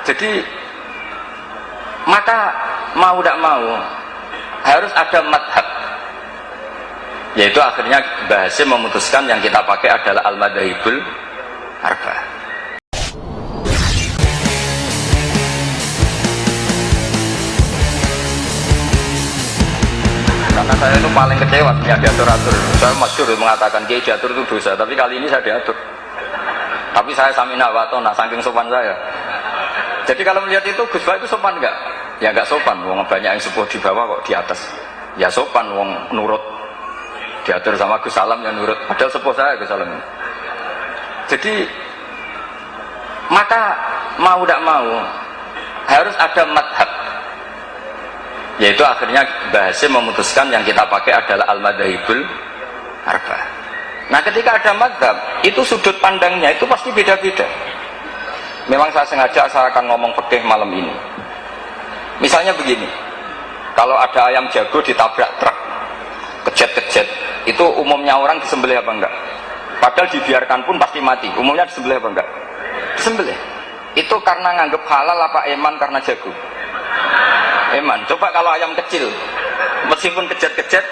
Jadi maka mau tidak mau harus ada madhab, yaitu akhirnya Mbah Hasyim memutuskan yang kita pakai adalah al-madhahibul arba'ah. Karena saya itu paling kecewa punya diatur-atur. Saya masyhur mengatakan kiai diatur itu dosa, tapi kali ini saya diatur. Tapi saya samina wa ta'na saking sopan saya. Jadi kalau melihat itu Gus Bak itu sopan enggak? Ya enggak sopan, wong banyak yang sepuh di bawah kok di atas. Ya sopan wong nurut. Diatur sama Gus Salam yang nurut. Padahal sepuh saya Gus Salam. Jadi maka mau tidak mau harus ada madhab, yaitu akhirnya Mbah Hasyim memutuskan yang kita pakai adalah al-madhahibul arba'ah. Nah ketika ada madhab, itu sudut pandangnya itu pasti beda-beda. Memang saya sengaja saya akan ngomong fikih malam ini. Misalnya begini, kalau ada ayam jago ditabrak truk, kejet-kejet, itu umumnya orang disembelih apa enggak? Padahal dibiarkan pun pasti mati. Umumnya disembelih apa enggak? Disembelih. Itu karena nganggep halal apa eman karena jago? Eman. Coba kalau ayam kecil, meskipun kejet-kejet,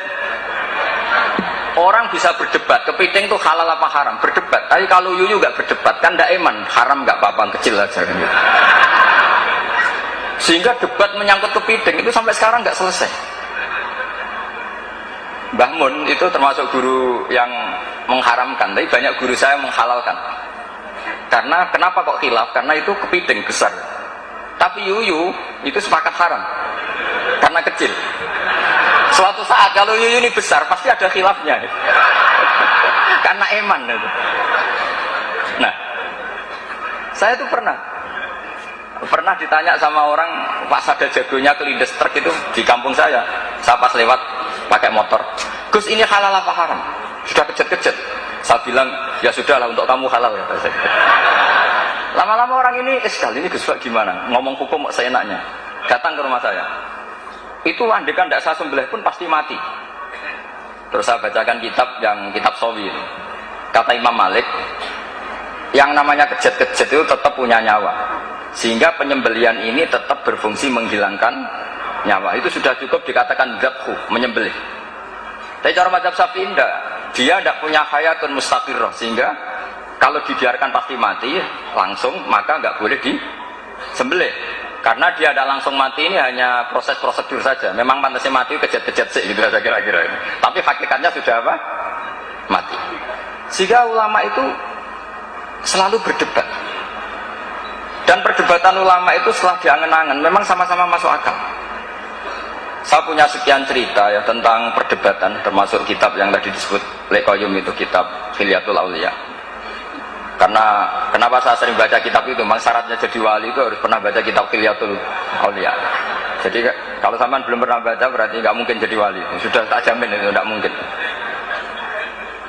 orang bisa berdebat, kepiting itu halal apa haram, berdebat. Tapi kalau yuyu nggak berdebat, kan nggak eman, haram nggak apa-apa, kecil aja. Sehingga debat menyangkut kepiting itu sampai sekarang nggak selesai. Mbah Mun itu termasuk guru yang mengharamkan, tapi banyak guru saya menghalalkan. Karena kenapa kok khilaf? Karena itu kepiting besar. Tapi yuyu itu sepakat haram, karena kecil. Suatu saat kalau yuyu ini besar pasti ada khilafnya karena eman itu. Nah saya itu pernah ditanya sama orang, pas ada jagonya kelindes truk itu di kampung saya pas lewat pakai motor, Gus ini halal apa haram? Sudah kejet-kejet. Saya bilang ya sudahlah, untuk kamu halal kata saya. Lama-lama orang ini sekali ini Gus Bak gimana ngomong hukum seenaknya, datang ke rumah saya. Itu andekan tidak saya sembelih pun pasti mati. Terus saya bacakan kitab Sawi. Kata Imam Malik, yang namanya kejet-kejet itu tetap punya nyawa, sehingga penyembelian ini tetap berfungsi menghilangkan nyawa. Itu sudah cukup dikatakan dzabhu, menyembelih. Tapi cara mazhab Syafi'i dia tidak punya hayatun mustaqirrah, sehingga kalau dibiarkan pasti mati langsung, maka nggak boleh disembelih. Karena dia ada langsung mati, ini hanya proses prosedur saja. Memang pantasnya mati kejet-kejet sih gitu saja kira-kira ini. Tapi hakikatnya sudah apa? Mati. Sehingga ulama itu selalu berdebat. Dan perdebatan ulama itu setelah diangen-angen memang sama-sama masuk akal. Saya punya sekian cerita ya tentang perdebatan, termasuk kitab yang tadi disebut Lekoyum itu, kitab Khilyatul Auliya. Karena kenapa saya sering baca kitab itu, memang syaratnya jadi wali itu harus pernah baca kitab Khilyatul Auliya. Jadi kalau sampean belum pernah baca berarti nggak mungkin jadi wali. Sudah tak jamin itu nggak mungkin.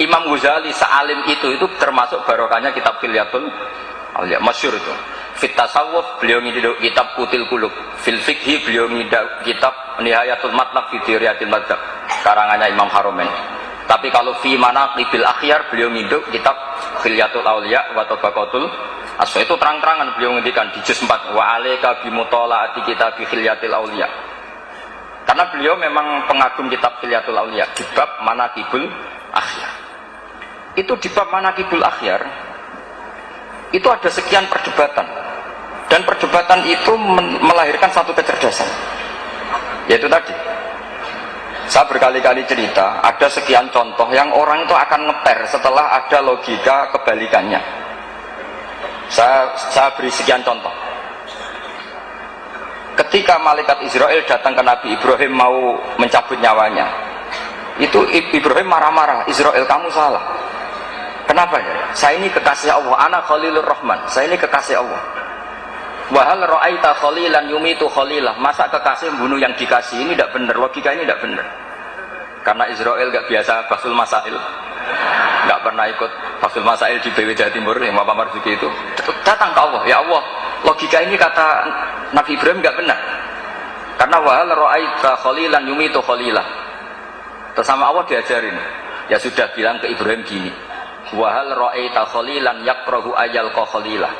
Imam Ghazali sealim itu termasuk barokahnya kitab Khilyatul Auliya, masyhur itu. Fit tasawuf beliau ngiduk kitab Qutil Qulub, fil fikhi beliau ngiduk kitab Nihayatul Matlab fi Diriyatil Madzhab karangannya Imam Haromen. Tapi kalau fi manaqibil akhyar beliau ngiduk kitab Khilyatul Auliya wa Tabaqatul Aswa, itu terang-terangan beliau ngendikan di juz 4 wa alayka bi mutalaati kitab Khilyatil Auliya. Karena beliau memang pengagum kitab Khilyatul Auliya di bab manaqibul akhyar. Itu di bab manaqibul akhyar itu ada sekian perdebatan, dan perdebatan itu melahirkan satu kecerdasan, yaitu tadi saya berkali-kali cerita ada sekian contoh yang orang itu akan ngeper setelah ada logika kebalikannya. Saya beri sekian contoh. Ketika malaikat Israel datang ke Nabi Ibrahim mau mencabut nyawanya, itu Ibrahim marah-marah, Israel kamu salah. Kenapa ya? Saya ini kekasih Allah, ana Khalilur Rahman, saya ini kekasih Allah. Wahal ra'aita khalilan yumitu khalilah, masa kekasih membunuh yang dikasih? Ini tidak benar, logika ini tidak benar. Karena Israel gak biasa Basul Masail, gak pernah ikut Basul Masail di BW Jawa Timur yang Bapak Marzuki itu. Datang ke Allah, ya Allah, logika ini kata Nabi Ibrahim gak benar. Karena wahal ra'aita khalilan yumitu khalilah. Terus sama Allah diajarin, ya sudah bilang ke Ibrahim gini, wahal ra'aita khalilan yakrahu ayal khalilah.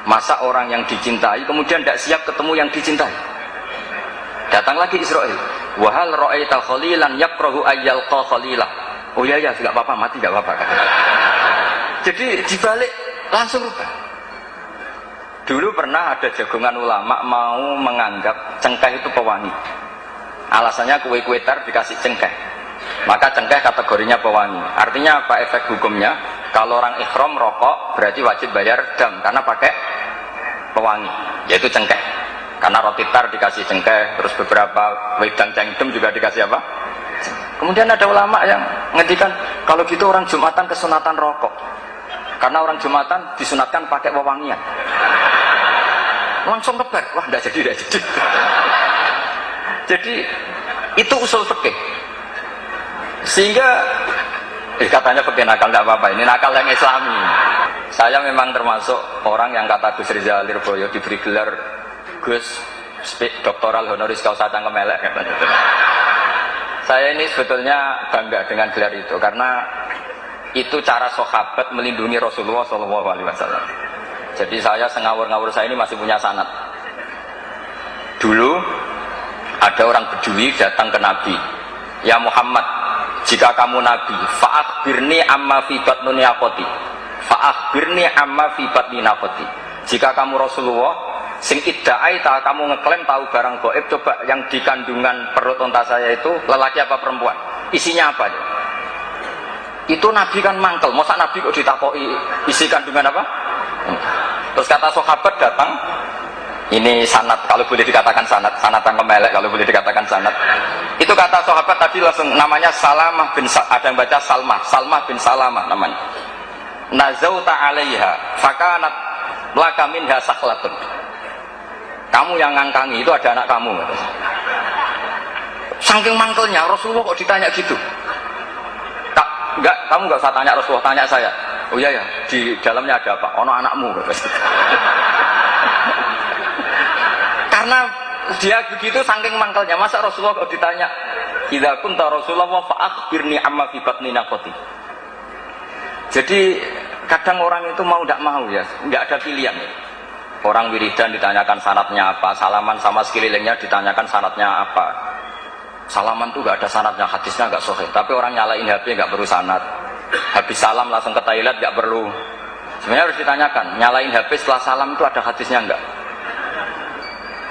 Masa orang yang dicintai kemudian tidak siap ketemu yang dicintai? Datang lagi Israil. Wahal ra'aita khalilan yakrahu ayyalqa khalilah. Oh iya ya, enggak apa-apa, mati enggak apa-apa. Jadi dibalik langsung rubah. Dulu pernah ada jagongan ulama mau menganggap cengkeh itu pewangi. Alasannya kue-kue tar dikasih cengkeh, maka cengkeh kategorinya pewangi. Artinya apa efek hukumnya? Kalau orang ikhram rokok berarti wajib bayar dam karena pakai pewangi, yaitu cengkeh. Karena roti tar dikasih cengkeh, terus beberapa wedang cengdem juga dikasih apa? Kemudian ada ulama yang ngendikan kalau gitu orang Jumatan kesunatan rokok, karena orang Jumatan disunatkan pakai wewangian. Langsung lebar, wah tidak jadi. Jadi itu usul fikih. Sehingga katanya fikih nakal tidak apa-apa, ini nakal yang Islami. Saya memang termasuk orang yang kata Gus Rizal Lirboyo diberi gelar Gus doktoral honoris causa cangkem elek katanya. Saya ini sebetulnya bangga dengan gelar itu karena itu cara sahabat melindungi Rasulullah SAW. Jadi saya sengawur-ngawur saya ini masih punya sanad. Dulu ada orang Bedui datang ke Nabi. Ya Muhammad, jika kamu Nabi, fa'akhbirni amma fi batni naqati. Fa'akhbirni amma fi batni naqati. Jika kamu Rasulullah, sing idda'aita, kamu ngeklaim tahu barang gaib, coba yang di kandungan perut unta saya itu lelaki apa perempuan? Isinya apa ya? Itu Nabi kan mangkel, masa Nabi kok ditakoki isi kandungan apa? Terus kata sahabat datang, ini sanad, kalau boleh dikatakan sanad yang kemelek, kalau boleh dikatakan sanad. Itu kata sahabat tadi langsung namanya Salamah bin ada yang baca Salmah bin Salamah namanya. Nazauta 'alaiha fakanat laka minha sakhlatun. Kamu yang ngangkangi itu ada anak kamu. Saking mangkelnya Rasulullah kok ditanya gitu. Enggak, kamu enggak usah tanya Rasulullah, tanya saya. Oh iya ya, di dalamnya ada apa? Ono anakmu. Karena dia begitu saking mangkelnya, masa Rasulullah kok ditanya, "Idza kunta Rasulullah fa akhbirni amma fi batni naqati." Jadi kadang orang itu mau tidak mau ya, nggak ada pilihan. Orang wiridan ditanyakan syaratnya apa, salaman sama sekelilingnya ditanyakan syaratnya apa. Salaman tuh nggak ada syaratnya, hadisnya nggak sahih. Tapi orang nyalain HP nggak perlu sanad. Habis salam langsung ke toilet nggak perlu. Sebenarnya harus ditanyakan, nyalain HP setelah salam itu ada hadisnya nggak?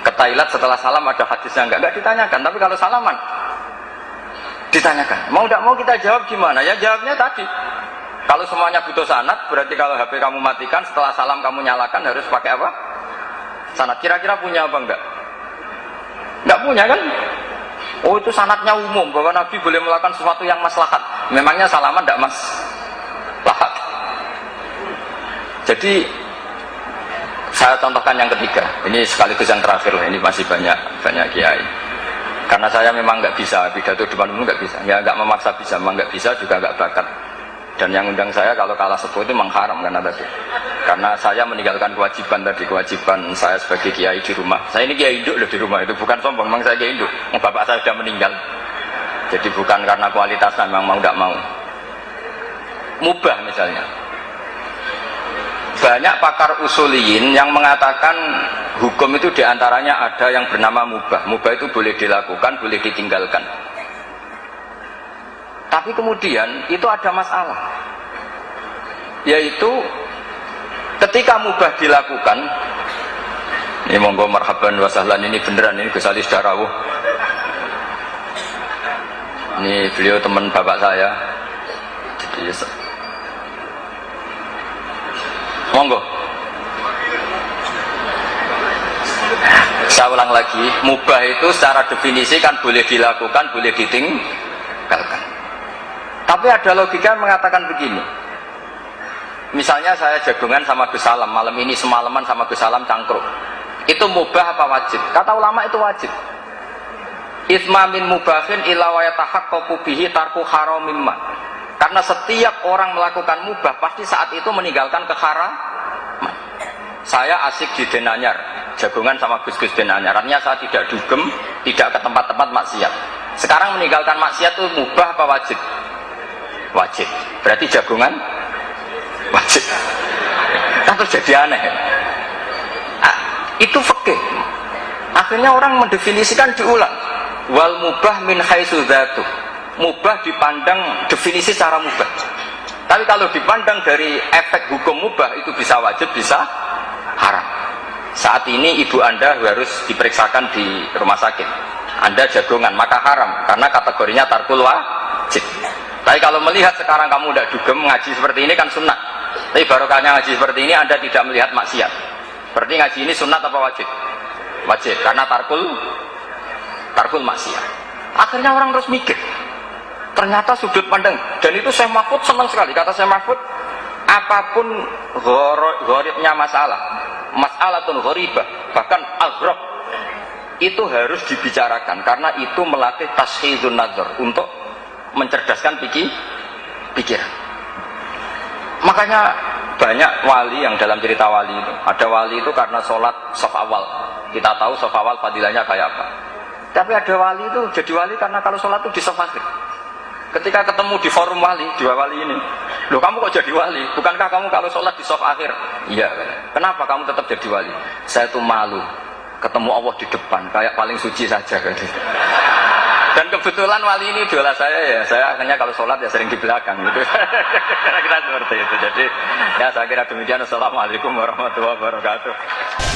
Ke toilet setelah salam ada hadisnya nggak? Nggak ditanyakan. Tapi kalau salaman ditanyakan. Mau tidak mau kita jawab gimana? Ya jawabnya tadi. Kalau semuanya butuh sanad, berarti kalau HP kamu matikan setelah salam kamu nyalakan harus pakai apa? Sanad. Kira-kira punya apa enggak? Enggak punya kan? Oh itu sanadnya umum bahwa Nabi boleh melakukan sesuatu yang maslahat. Memangnya salaman enggak maslahat? Jadi saya contohkan yang ketiga. Ini sekaligus yang terakhir. Ini masih banyak kiai. Karena saya memang nggak bisa pidato depan umum, nggak bisa. Ya nggak memaksa bisa, memang nggak bisa juga nggak bakat. Dan yang undang saya kalau kalah sepuh itu memang haram karena tadi. Karena saya meninggalkan kewajiban saya sebagai kiai di rumah. Saya ini kiai induk loh di rumah, itu bukan sombong, memang saya kiai induk. Bapak saya sudah meninggal. Jadi bukan karena kualitasnya, memang mau tidak mau. Mubah misalnya. Banyak pakar usuliyin yang mengatakan hukum itu diantaranya ada yang bernama mubah. Mubah itu boleh dilakukan, boleh ditinggalkan. Tapi kemudian itu ada masalah, yaitu ketika mubah dilakukan, ini monggo marhaban wa sahlan, ini beneran, ini Gus Ali Darawuh, ini beliau teman bapak saya, jadi monggo. Saya ulang lagi, mubah itu secara definisi kan boleh dilakukan, boleh ditinggalkan. Tapi ada logika yang mengatakan begini. Misalnya saya jagungan sama Gus Salam, malam ini semalaman sama Gus Salam cangkruk. Itu mubah apa wajib? Kata ulama itu wajib. Itsma min mubahin illa wa yatahaqqaqu bihi tarku haramin ma. Karena setiap orang melakukan mubah pasti saat itu meninggalkan keharaman. Saya asik di Denanyar, jagungan sama Gus Denanyar. Artinya saya tidak dugem, tidak ke tempat-tempat maksiat. Sekarang meninggalkan maksiat itu mubah apa wajib? Wajib. Berarti jagungan wajib. Kan terus jadi aneh. Itu fikih. Akhirnya orang mendefinisikan diulang. Wal mubah min haitsu dzatuh. Mubah dipandang definisi secara mubah. Tapi kalau dipandang dari efek hukum mubah itu bisa wajib, bisa haram. Saat ini ibu Anda harus diperiksakan di rumah sakit. Anda jagongan, maka haram karena kategorinya tarkul wajib. Tapi kalau melihat sekarang kamu tidak dugem ngaji seperti ini kan sunnah. Tapi barokahnya ngaji seperti ini Anda tidak melihat maksiat. Berarti ngaji ini sunnah apa wajib? Wajib karena tarkul maksiat. Akhirnya orang terus mikir. Ternyata sudut pandang, dan itu Syekh Mahfud senang sekali. Kata Syekh Mahfud, apapun gharibnya masalatun gharibah, bahkan aghrab, itu harus dibicarakan karena itu melatih tashkhidun nazar untuk mencerdaskan pikiran. Makanya banyak wali yang dalam cerita wali itu, ada wali itu karena sholat shaf awal. Kita tahu shaf awal fadilahnya kayak apa. Tapi ada wali itu jadi wali karena kalau sholat itu di shaf akhir. Ketika ketemu di forum wali, dua wali ini, loh kamu kok jadi wali? Bukankah kamu kalau sholat di shaf akhir? Iya. Kenapa kamu tetap jadi wali? Saya tuh malu ketemu Allah di depan, kayak paling suci saja. Dan kebetulan wali ini idola saya ya. Saya akhirnya kalau sholat ya sering di belakang gitu. Kira-kira seperti itu. Jadi ya saya kira demikian. Assalamualaikum warahmatullahi wabarakatuh.